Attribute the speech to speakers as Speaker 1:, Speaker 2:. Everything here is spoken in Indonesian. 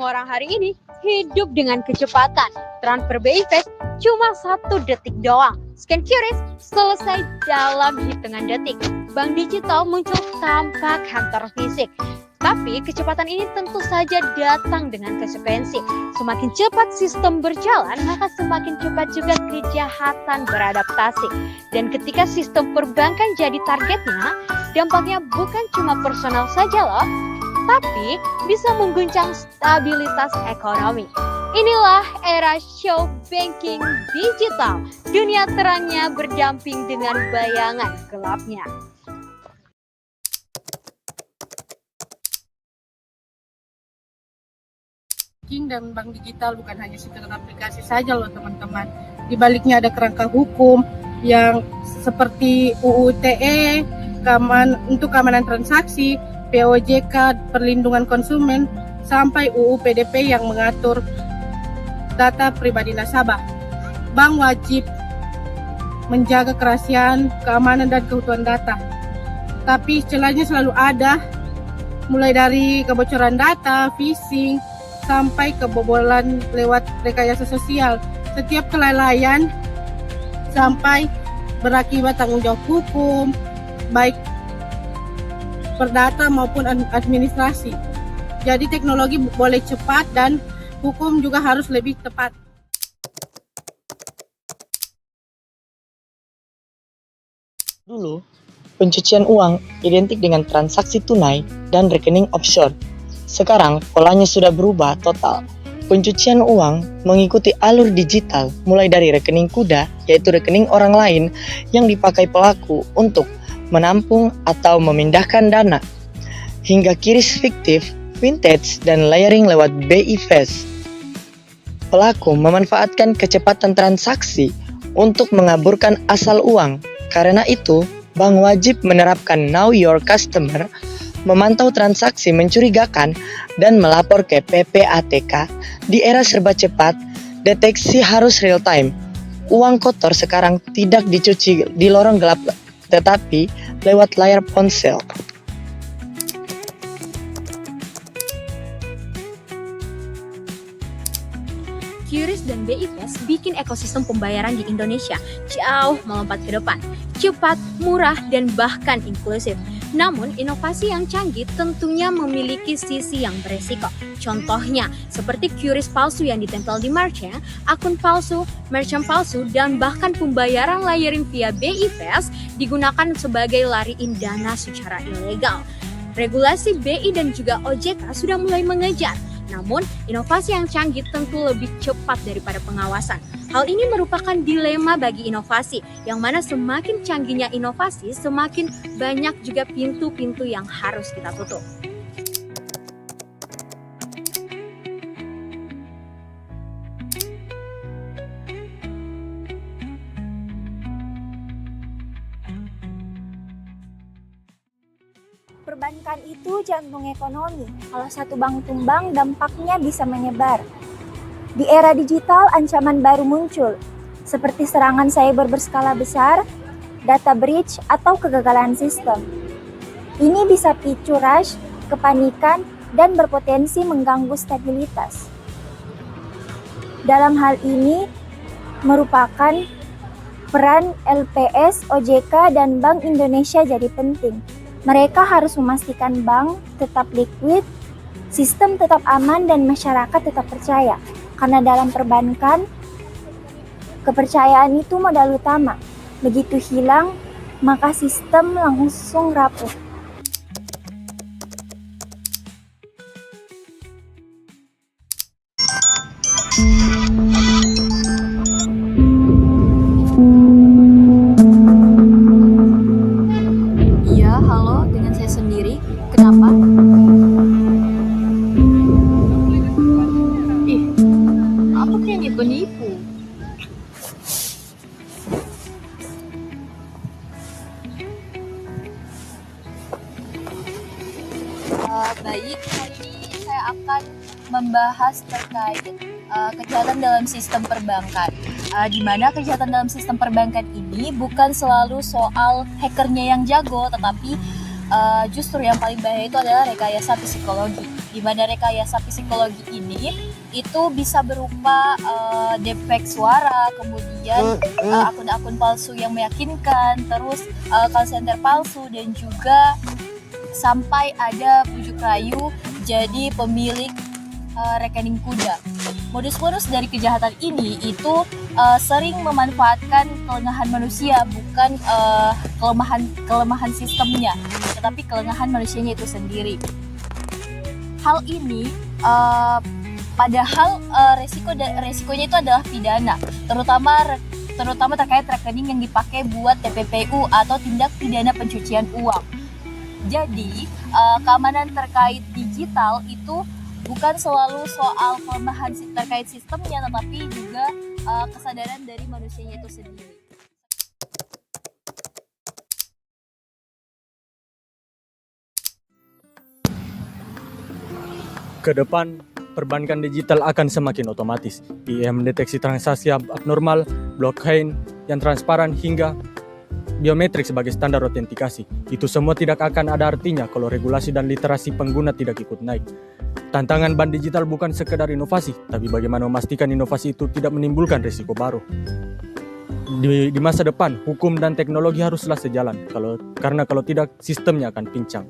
Speaker 1: orang-orang hari ini hidup dengan kecepatan. Transfer BI Fast cuma 1 detik doang. Scan QRIS selesai dalam hitungan detik. Bank digital muncul tanpa kantor fisik. Tapi kecepatan ini tentu saja datang dengan konsekuensi. Semakin cepat sistem berjalan, maka semakin cepat juga kejahatan beradaptasi. Dan ketika sistem perbankan jadi targetnya, dampaknya bukan cuma personal saja loh, tapi bisa mengguncang stabilitas ekonomi. Inilah era show banking digital. Dunia terangnya berdamping dengan bayangan gelapnya.
Speaker 2: Dan bank digital bukan hanya sekedar aplikasi saja loh teman-teman. Di baliknya ada kerangka hukum yang seperti UU ITE, untuk keamanan transaksi, POJK, perlindungan konsumen, sampai UU PDP yang mengatur data pribadi nasabah. Bank wajib menjaga kerahasiaan, keamanan, dan keutuhan data. Tapi celahnya selalu ada, mulai dari kebocoran data, phishing, sampai kebobolan lewat rekayasa sosial. Setiap kelalaian sampai berakibat tanggung jawab hukum, baik perdata maupun administrasi. Jadi teknologi boleh cepat dan hukum juga harus lebih tepat.
Speaker 3: Dulu, pencucian uang identik dengan transaksi tunai dan rekening offshore. Sekarang, polanya sudah berubah total. Pencucian uang mengikuti alur digital, mulai dari rekening kuda, yaitu rekening orang lain yang dipakai pelaku untuk menampung atau memindahkan dana, hingga QRIS fiktif, vintage, dan layering lewat BI Fast. Pelaku memanfaatkan kecepatan transaksi untuk mengaburkan asal uang. Karena itu, bank wajib menerapkan Know Your Customer, memantau transaksi mencurigakan, dan melapor ke PPATK. Di era serba cepat, deteksi harus real time. Uang kotor sekarang tidak dicuci di lorong gelap, tetapi lewat layar ponsel.
Speaker 1: QRIS dan BI Fast bikin ekosistem pembayaran di Indonesia jauh melompat ke depan. Cepat, murah, dan bahkan inklusif. Namun, inovasi yang canggih tentunya memiliki sisi yang beresiko. Contohnya, seperti QRIS palsu yang ditempel di merchant, akun palsu, merchant palsu, dan bahkan pembayaran layering via BI Fast digunakan sebagai lariin dana secara ilegal. Regulasi BI dan juga OJK sudah mulai mengejar. Namun, inovasi yang canggih tentu lebih cepat daripada pengawasan. Hal ini merupakan dilema bagi inovasi, yang mana semakin canggihnya inovasi, semakin banyak juga pintu-pintu yang harus kita tutup.
Speaker 4: Perbankan itu jantung ekonomi. Kalau satu bank tumbang, dampaknya bisa menyebar. Di era digital, ancaman baru muncul, seperti serangan cyber berskala besar, data breach, atau kegagalan sistem. Ini bisa picu rush, kepanikan, dan berpotensi mengganggu stabilitas. Dalam hal ini, merupakan peran LPS, OJK, dan Bank Indonesia jadi penting. Mereka harus memastikan bank tetap liquid, sistem tetap aman, dan masyarakat tetap percaya. Karena dalam perbankan, kepercayaan itu modal utama. Begitu hilang, maka sistem langsung rapuh.
Speaker 1: Iya, halo, dengan saya sendiri. Kenapa? Aku kayak nipu-nipu.
Speaker 5: Baik, kali ini saya akan membahas terkait kejahatan dalam sistem perbankan. Di mana kejahatan dalam sistem perbankan ini bukan selalu soal hackernya yang jago, tetapi justru yang paling bahaya itu adalah rekayasa psikologi. di mana rekayasa psikologi ini itu bisa berupa defek suara, kemudian akun-akun palsu yang meyakinkan, terus call center palsu, dan juga sampai ada bujuk rayu jadi pemilik rekening kuda. Modus-modus dari kejahatan ini itu sering memanfaatkan kelengahan manusia, bukan kelemahan sistemnya, tetapi kelengahan manusianya itu sendiri. Hal ini padahal resikonya itu adalah pidana, terutama terkait rekening yang dipakai buat TPPU atau tindak pidana pencucian uang. Jadi keamanan terkait digital itu bukan selalu soal kelemahan terkait sistemnya, tetapi juga kesadaran dari manusianya itu sendiri.
Speaker 6: Ke depan, perbankan digital akan semakin otomatis. Ia mendeteksi transaksi abnormal, blockchain yang transparan, hingga biometrik sebagai standar autentikasi. Itu semua tidak akan ada artinya kalau regulasi dan literasi pengguna tidak ikut naik. Tantangan bank digital bukan sekedar inovasi, tapi bagaimana memastikan inovasi itu tidak menimbulkan risiko baru. Di masa depan, hukum dan teknologi haruslah sejalan, karena kalau tidak, sistemnya akan pincang.